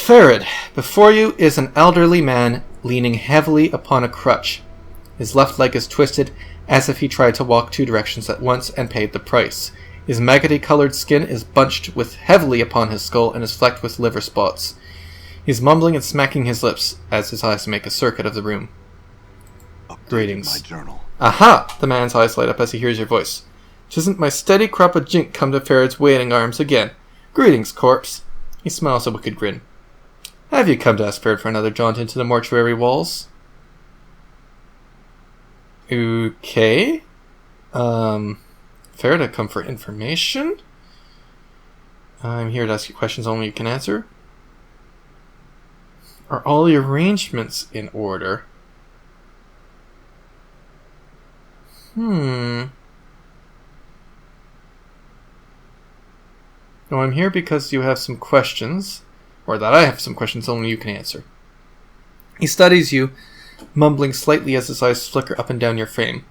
Pharod, before you is an elderly man leaning heavily upon a crutch. His left leg is twisted as if he tried to walk 2 directions at once and paid the price. His maggoty-colored skin is bunched with heavily upon his skull and is flecked with liver spots. He's mumbling and smacking his lips as his eyes make a circuit of the room. Greetings. My journal. Aha! The man's eyes light up as he hears your voice. 'Tisn't my steady crop of jink come to Pharod's waiting arms again. Greetings, corpse. He smiles a wicked grin. Have you come to ask Pharod for another jaunt into the mortuary walls? Okay. Pharod, I come for information? I'm here to ask you questions only you can answer. Are all your arrangements in order? No, I'm here because you have some questions, or that I have some questions only you can answer. He studies you, mumbling slightly as his eyes flicker up and down your frame.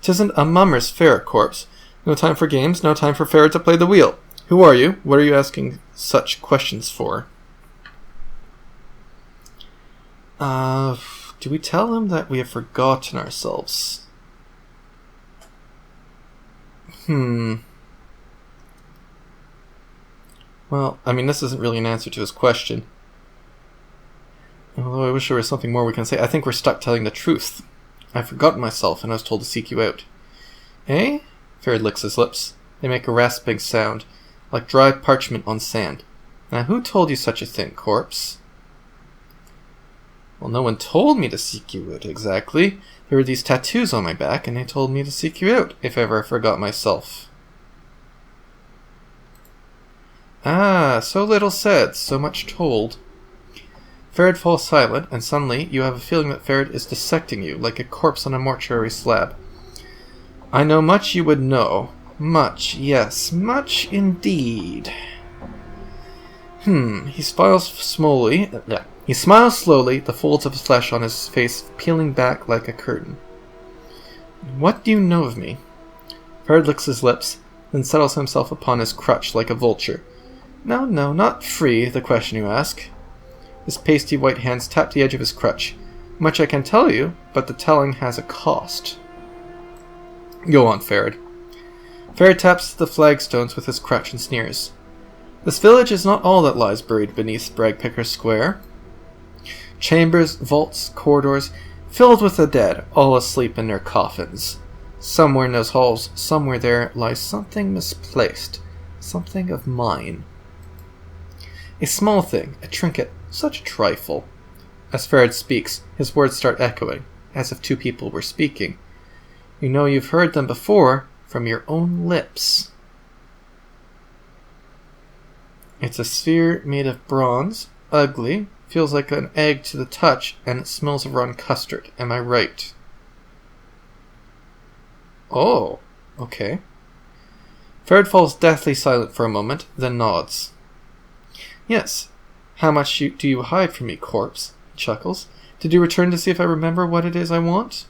'Tisn't a mummer's fair, corpse. No time for games, no time for Pharod to play the wheel. Who are you? What are you asking such questions for? Do we tell him that we have forgotten ourselves? Well, I mean, this isn't really an answer to his question. Although I wish there was something more we can say. I think we're stuck telling the truth. I've forgotten myself, and I was told to seek you out. Eh? Pharod licks his lips. They make a rasping sound, like dry parchment on sand. Now, who told you such a thing, corpse? Well, no one told me to seek you out, exactly. There were these tattoos on my back, and they told me to seek you out, if ever I forgot myself. Ah, so little said, so much told. Pharod falls silent, and suddenly you have a feeling that Pharod is dissecting you, like a corpse on a mortuary slab. I know much you would know. Much, yes, much indeed. He smiles slowly, the folds of his flesh on his face peeling back like a curtain. What do you know of me? Pharod licks his lips, then settles himself upon his crutch like a vulture. No, not free, the question you ask. His pasty white hands tap the edge of his crutch. Much I can tell you, but the telling has a cost. Go on, Pharod. Pharod taps the flagstones with his crutch and sneers. This village is not all that lies buried beneath Bragpicker Square. Chambers, vaults, corridors, filled with the dead, all asleep in their coffins. Somewhere in those halls, somewhere there, lies something misplaced, something of mine. A small thing, a trinket, such a trifle. As Pharod speaks, his words start echoing, as if 2 people were speaking. You know you've heard them before, from your own lips. It's a sphere made of bronze, ugly, feels like an egg to the touch, and it smells of rotten custard. Am I right? Oh, okay. Pharod falls deathly silent for a moment, then nods. Yes. How much do you hide from me, corpse? He chuckles. Did you return to see if I remember what it is I want?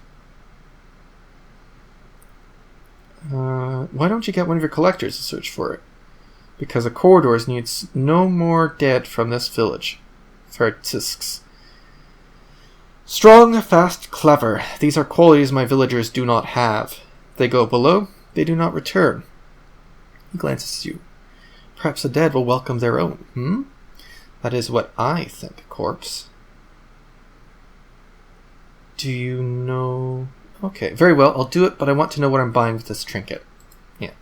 Why don't you get one of your collectors to search for it? Because a corridors needs no more dead from this village. Pharod tisks. Strong, fast, clever. These are qualities my villagers do not have. They go below, they do not return. He glances at you. Perhaps the dead will welcome their own, That is what I think, corpse. Do you know... Okay, very well, I'll do it, but I want to know what I'm buying with this trinket. Yeah.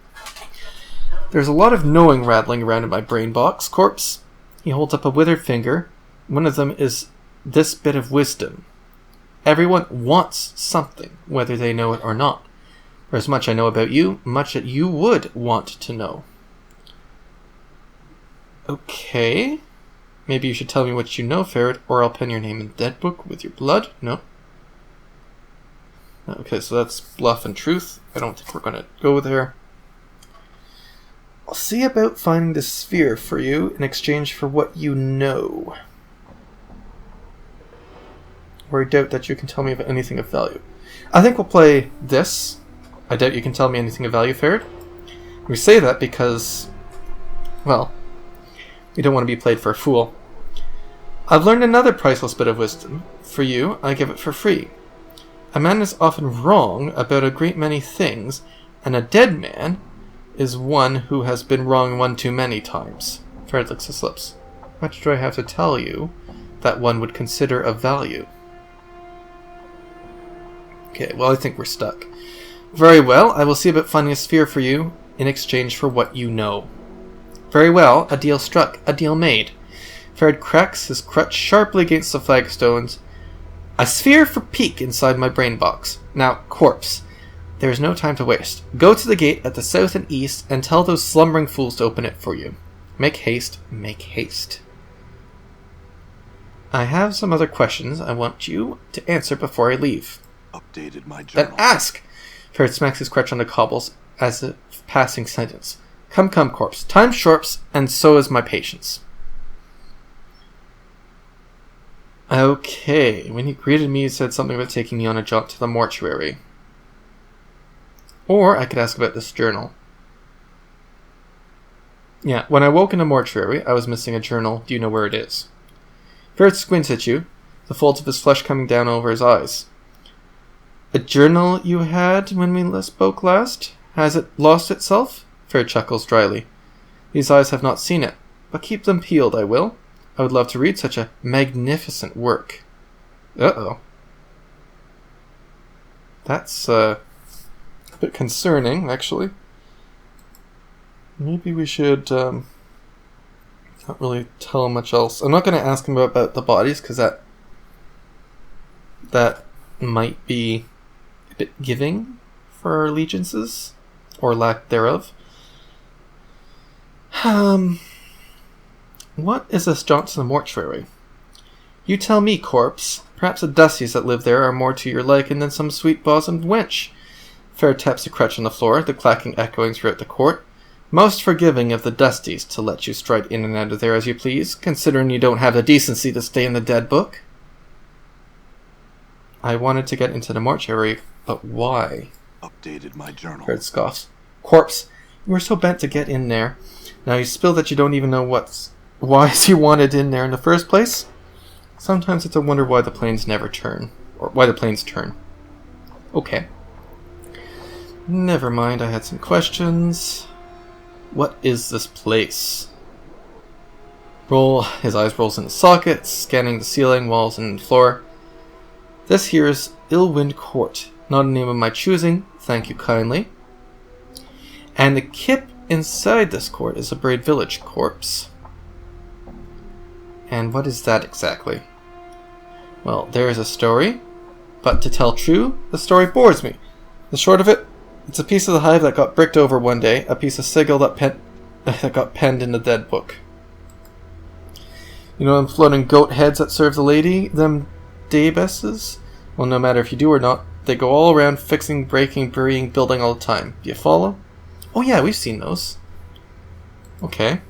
There's a lot of knowing rattling around in my brain box, corpse. He holds up a withered finger. One of them is this bit of wisdom. Everyone wants something, whether they know it or not. There's much I know about you, much that you would want to know. Okay. Maybe you should tell me what you know, Pharod, or I'll pen your name in the dead book with your blood. No. Okay, so that's bluff and truth. I don't think we're going to go there. I'll see about finding the sphere for you in exchange for what you know. Or I doubt that you can tell me of anything of value. I think we'll play this. I doubt you can tell me anything of value, Pharod. We say that because, well, we don't want to be played for a fool. I've learned another priceless bit of wisdom. For you, I give it for free. A man is often wrong about a great many things, and a dead man is one who has been wrong one too many times. Pharod licks his lips. Much do I have to tell you that one would consider of value? Okay, well, I think we're stuck. Very well, I will see about finding a sphere for you in exchange for what you know. Very well, a deal struck, a deal made. Pharod cracks his crutch sharply against the flagstones. A sphere for Peak inside my brain box. Now, corpse, there is no time to waste. Go to the gate at the south and east and tell those slumbering fools to open it for you. Make haste, make haste. I have some other questions I want you to answer before I leave. Updated my journal. Then ask! Pharod smacks his crutch on the cobbles as a passing sentence. Come, come, corpse. Time's short, and so is my patience. Okay, when you greeted me, you said something about taking me on a jaunt to the mortuary. Or I could ask about this journal. Yeah, when I woke in a mortuary, I was missing a journal. Do you know where it is? Pharod squints at you, the folds of his flesh coming down over his eyes. A journal you had when we spoke last? Has it lost itself? Pharod chuckles dryly. These eyes have not seen it, but keep them peeled, I will. I would love to read such a magnificent work. Uh-oh. That's a bit concerning, actually. Maybe we should not really tell him much else. I'm not going to ask him about the bodies, because that might be a bit giving for our allegiances, or lack thereof. What is this jaunt to the mortuary? You tell me, corpse. Perhaps the dusties that live there are more to your liking than some sweet-bosomed wench. Pharod taps a crutch on the floor, the clacking echoing throughout the court. Most forgiving of the dusties to let you stride in and out of there as you please, considering you don't have the decency to stay in the dead book. I wanted to get into the mortuary, but why? Updated my journal. Pharod scoffs. Corpse, you were so bent to get in there. Now you spill that you don't even know why you wanted in there in the first place. Sometimes it's a wonder why the planes never turn, or why the planes turn. Okay. Never mind, I had some questions. What is this place? His eyes rolls in the sockets, scanning the ceiling, walls, and floor. This here is Illwind Court. Not a name of my choosing, thank you kindly. And the kip inside this court is a Braid Village corpse. And what is that exactly? Well, there is a story, but to tell true, the story bores me. The short of it, it's a piece of the hive that got bricked over one day, a piece of sigil that got penned in the dead book. You know them floating goat heads that serve the lady? Them daybesses? Well, no matter if you do or not, they go all around fixing, breaking, burying, building all the time. Do you follow? Oh yeah, we've seen those. Okay.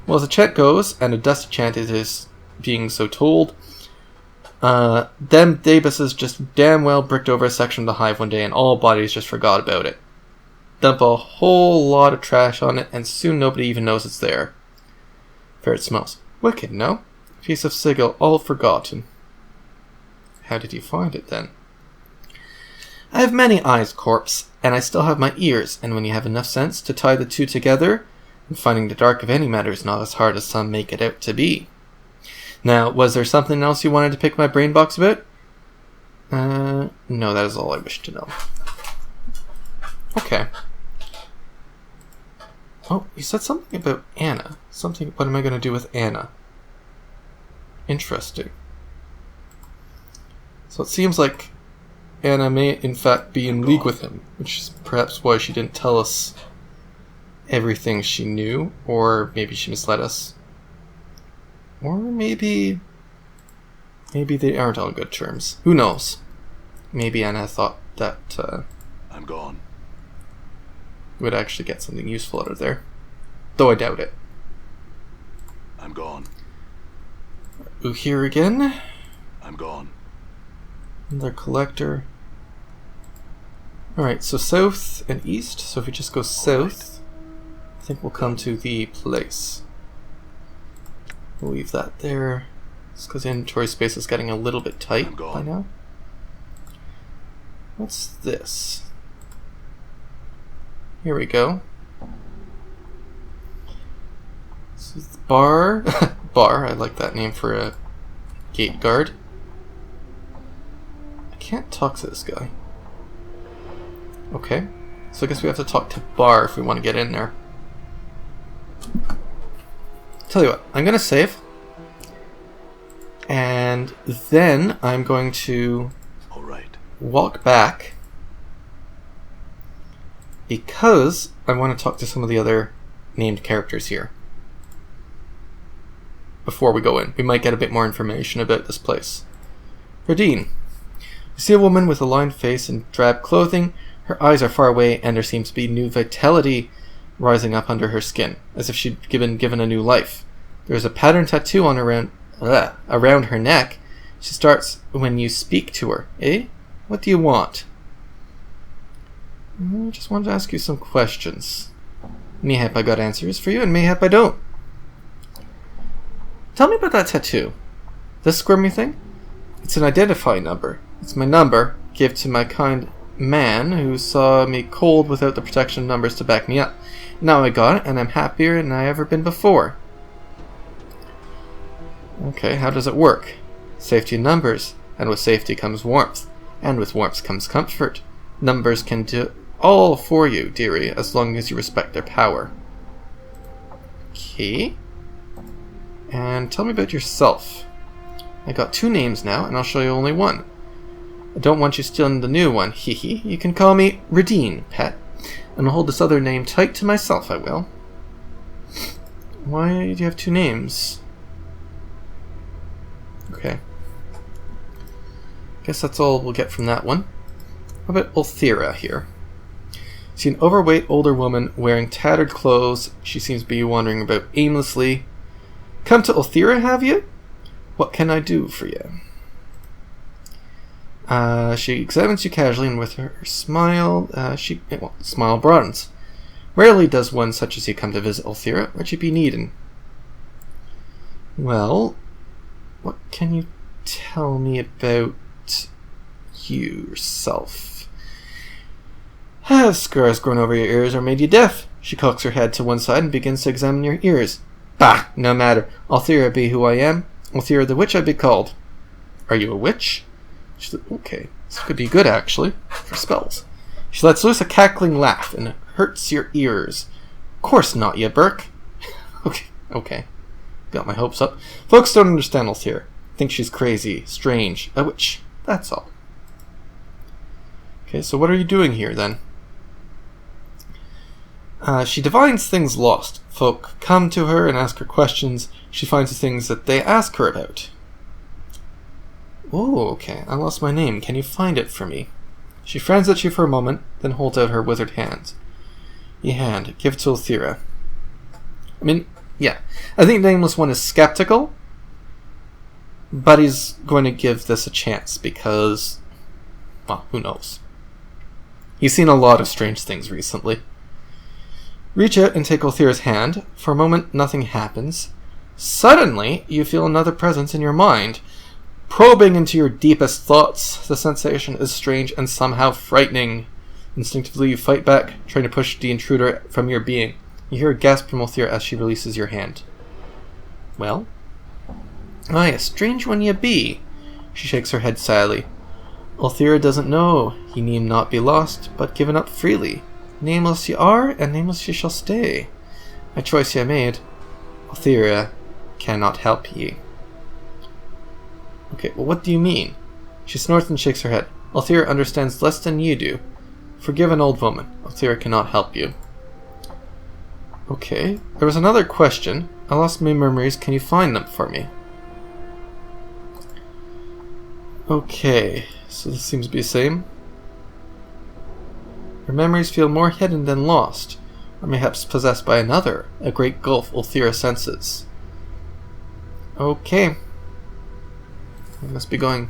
Well, as the chant goes, and a dusty chant it is being so told, them daybesses just damn well bricked over a section of the hive one day and all bodies just forgot about it. Dump a whole lot of trash on it and soon nobody even knows it's there. Pharod smells. Wicked, no? A piece of sigil all forgotten. How did you find it then? I have many eyes, corpse, and I still have my ears, and when you have enough sense to tie the two together, and finding the dark of any matter is not as hard as some make it out to be. Now, was there something else you wanted to pick my brain box about? No, that is all I wish to know. Okay. Oh, you said something about Anna. What am I going to do with Anna? Interesting. So it seems like Anna may in fact be in league with him, which is perhaps why she didn't tell us everything she knew, or maybe she misled us. Or maybe they aren't on good terms. Who knows? Maybe Anna thought that I'm gone. Would actually get something useful out of there. Though I doubt it. I'm gone. Ooh, here again. I'm gone. Another collector. Alright, so south and east. So if we just go south, I think we'll come to the place. We'll leave that there. It's because inventory space is getting a little bit tight by now. What's this? Here we go. This is the bar. Bar, I like that name for a gate guard. I can't talk to this guy. Okay, so I guess we have to talk to Bar if we want to get in there. Tell you what, I'm going to save. And then I'm going to walk back because I want to talk to some of the other named characters here before we go in. We might get a bit more information about this place. Radine. You see a woman with a lined face and drab clothing. Her eyes are far away and there seems to be new vitality rising up under her skin, as if she'd been given a new life. There is a pattern tattoo on around her neck. She starts when you speak to her. Eh? What do you want? I just wanted to ask you some questions. Mayhap I got answers for you, and mayhap I don't. Tell me about that tattoo. This squirmy thing? It's an identifying number. It's my number, give to my kind man who saw me cold without the protection numbers to back me up. Now I got it, and I'm happier than I ever been before. Okay, how does it work? Safety in numbers, and with safety comes warmth, and with warmth comes comfort. Numbers can do all for you, dearie, as long as you respect their power. Okay. And tell me about yourself. I got 2 names now, and I'll show you only one. I don't want you stealing the new one, hee hee. You can call me Radine, pet. And I'll hold this other name tight to myself, I will. Why do you have 2 names? Okay. Guess that's all we'll get from that one. How about Ulthera here? See an overweight older woman wearing tattered clothes. She seems to be wandering about aimlessly. Come to Ulthera, have you? What can I do for you? She examines you casually, and with her smile, smile broadens. Rarely does one such as you come to visit Ulthera. What you be needing? Well, what can you tell me about yourself? Have scars grown over your ears or made you deaf? She cocks her head to one side and begins to examine your ears. Bah, no matter. Ulthera be who I am. Ulthera the witch I be called. Are you a witch? Okay, this could be good actually, for spells. She lets loose a cackling laugh and it hurts your ears. Of course not, you Burke. Okay. Got my hopes up. Folks don't understand Ulthera. Think she's crazy, strange, a witch. That's all. Okay, so what are you doing here then? She divines things lost. Folk come to her and ask her questions. She finds the things that they ask her about. Oh, okay. I lost my name. Can you find it for me? She frowns at you for a moment, then holds out her withered hand. Your hand. Give it to Ulthera. I mean, yeah. I think Nameless One is skeptical, but he's going to give this a chance because, well, who knows? He's seen a lot of strange things recently. Reach out and take Ulthera's hand. For a moment, nothing happens. Suddenly, you feel another presence in your mind. Probing into your deepest thoughts, the sensation is strange and somehow frightening. Instinctively, you fight back, trying to push the intruder from your being. You hear a gasp from Ulthera as she releases your hand. Well? Aye, a strange one ye be. She shakes her head sadly. Ulthera doesn't know. Ye need not be lost, but given up freely. Nameless ye are, and nameless ye shall stay. A choice ye made. Ulthera cannot help ye. Okay, well what do you mean? She snorts and shakes her head. Ulthera understands less than you do. Forgive an old woman. Ulthera cannot help you. Okay, there was another question. I lost my memories. Can you find them for me? Okay, so this seems to be the same. Your memories feel more hidden than lost, or perhaps possessed by another, a great gulf Ulthera senses. Okay. I must be going.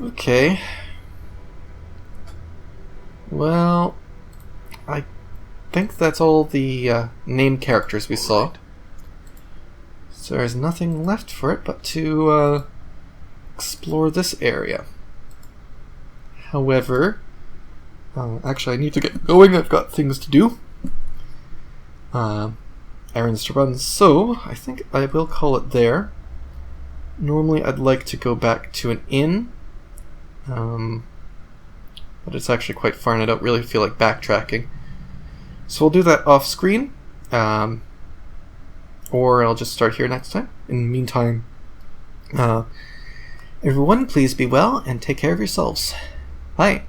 Okay. Well, I think that's all the named characters we saw. So there's nothing left for it but to explore this area. However, actually I need to get going. I've got things to do. Errands to run, so I think I will call it there. Normally I'd like to go back to an inn, but it's actually quite far and I don't really feel like backtracking. So we'll do that off screen, or I'll just start here next time. In the meantime, everyone, please be well and take care of yourselves. Bye.